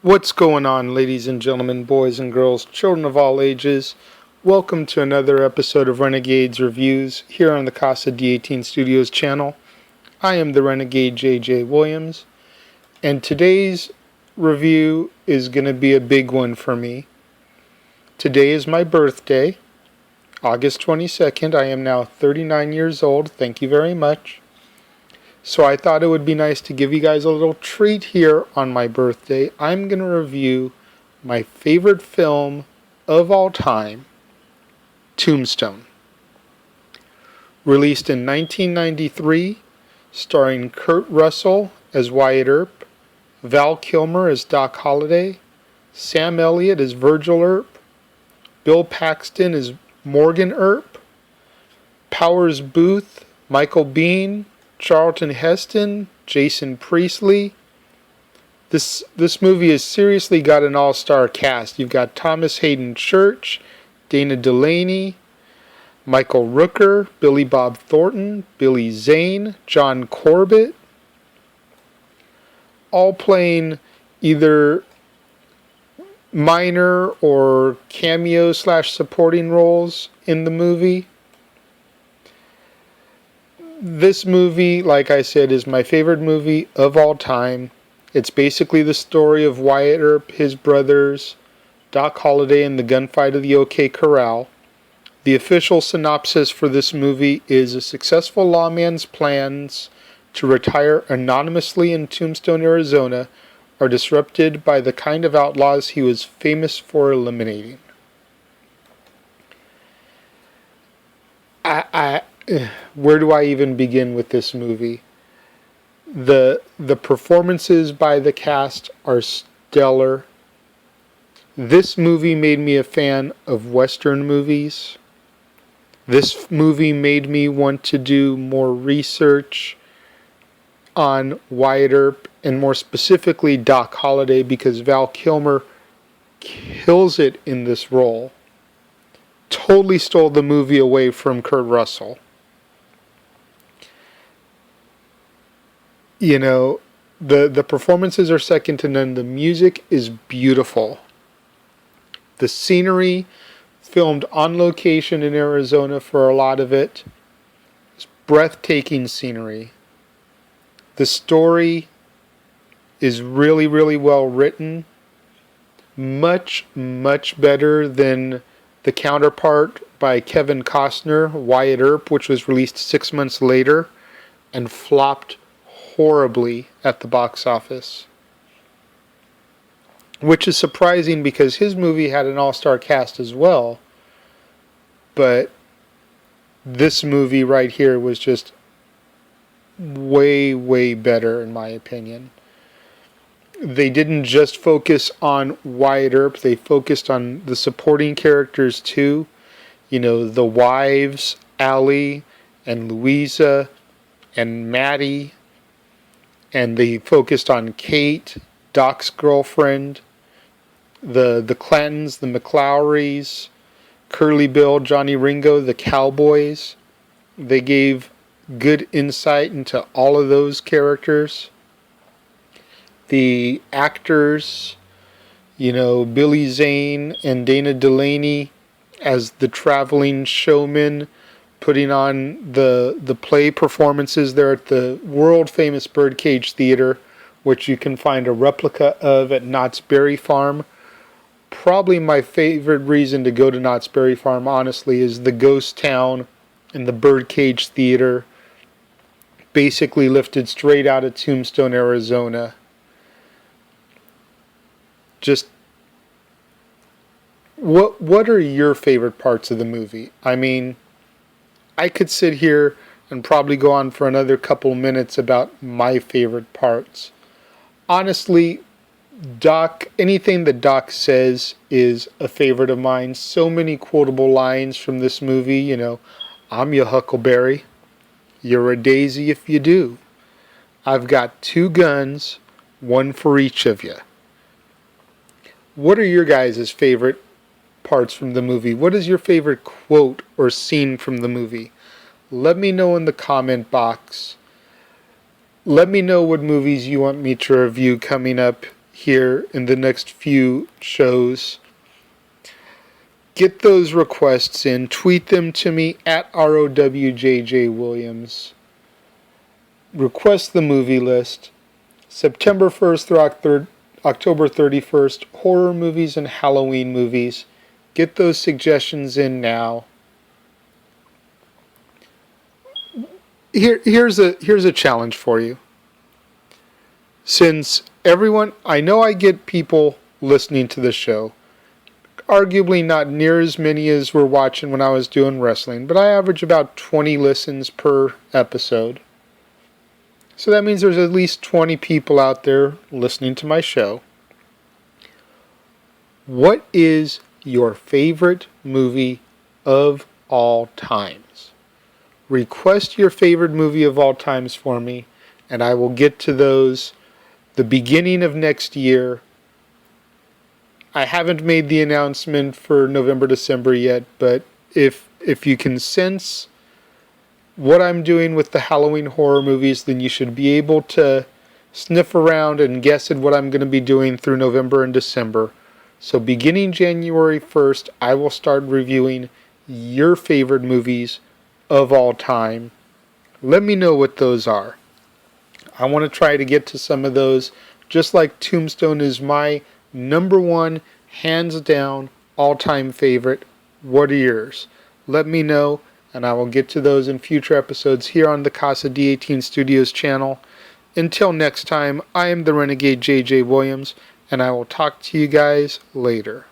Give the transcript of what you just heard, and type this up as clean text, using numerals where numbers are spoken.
What's going on, ladies and gentlemen, boys and girls, children of all ages? Welcome to another episode of Renegades Reviews here on the Casa D18 Studios channel. I am the Renegade JJ Williams, and today's review is going to be a big one for me. Today is my birthday, August 22nd. I am now 39 years old. Thank you very much. So I thought it would be nice to give you guys a little treat here on my birthday. I'm going to review my favorite film of all time, Tombstone. Released in 1993, starring Kurt Russell as Wyatt Earp, Val Kilmer as Doc Holliday, Sam Elliott as Virgil Earp, Bill Paxton as Morgan Earp, Powers Booth, Michael Biehn, Charlton Heston, Jason Priestley. This movie has seriously got an all-star cast. You've got Thomas Hayden Church, Dana Delaney, Michael Rooker, Billy Bob Thornton, Billy Zane, John Corbett, all playing either minor or cameo/supporting roles in the movie. This movie, like I said, is my favorite movie of all time. It's basically the story of Wyatt Earp, his brothers, Doc Holliday, and the gunfight of the OK Corral. The official synopsis for this movie is: a successful lawman's plans to retire anonymously in Tombstone, Arizona, are disrupted by the kind of outlaws he was famous for eliminating. Where do I even begin with this movie? The performances by the cast are stellar. This movie made me a fan of Western movies. This movie made me want to do more research on Wyatt Earp, and more specifically Doc Holliday, because Val Kilmer kills it in this role. Totally stole the movie away from Kurt Russell. You know, the performances are second to none. The music is beautiful. The scenery, filmed on location in Arizona for a lot of it, is breathtaking scenery. The story is really, really well written. Much, much better than the counterpart by Kevin Costner, Wyatt Earp, which was released 6 months later and flopped horribly at the box office. Which is surprising because his movie had an all-star cast as well. But this movie right here was just way, way better in my opinion. They didn't just focus on Wyatt Earp, they focused on the supporting characters too. You know, the wives, Allie and Louisa and Maddie. And they focused on Kate, Doc's girlfriend, the Clantons, the McLowrys, Curly Bill, Johnny Ringo, the Cowboys. They gave good insight into all of those characters. The actors, you know, Billy Zane and Dana Delaney as the traveling showmen, putting on the play performances there at the world-famous Birdcage Theater, which you can find a replica of at Knott's Berry Farm. Probably my favorite reason to go to Knott's Berry Farm, honestly, is the ghost town and the Birdcage Theater, basically lifted straight out of Tombstone, Arizona. Just, what are your favorite parts of the movie? I mean, I could sit here and probably go on for another couple minutes about my favorite parts. Honestly, anything that Doc says is a favorite of mine. So many quotable lines from this movie, you know, I'm your huckleberry, you're a daisy if you do. I've got 2 guns, 1 for each of you. What are your guys' favorite parts from the movie? What is your favorite quote or scene from the movie? Let me know in the comment box. Let me know what movies you want me to review coming up here in the next few shows. Get those requests in. Tweet them to me at ROWJJ Request the movie list. September 1st through October 31st, horror movies and Halloween movies. Get those suggestions in now. Here's a challenge for you. Since I know I get people listening to the show. Arguably not near as many as were watching when I was doing wrestling, but I average about 20 listens per episode. So that means there's at least 20 people out there listening to my show. What is your favorite movie of all times? Request your favorite movie of all times for me, and I will get to those the beginning of next year. I haven't made the announcement for November, December yet, but if you can sense what I'm doing with the Halloween horror movies, then you should be able to sniff around and guess at what I'm going to be doing through November and December. So beginning January 1st, I will start reviewing your favorite movies of all time. Let me know what those are. I want to try to get to some of those, just like Tombstone is my number one, hands down, all-time favorite. What are yours? Let me know, and I will get to those in future episodes here on the Casa D18 Studios channel. Until next time, I am the Renegade JJ Williams, and I will talk to you guys later.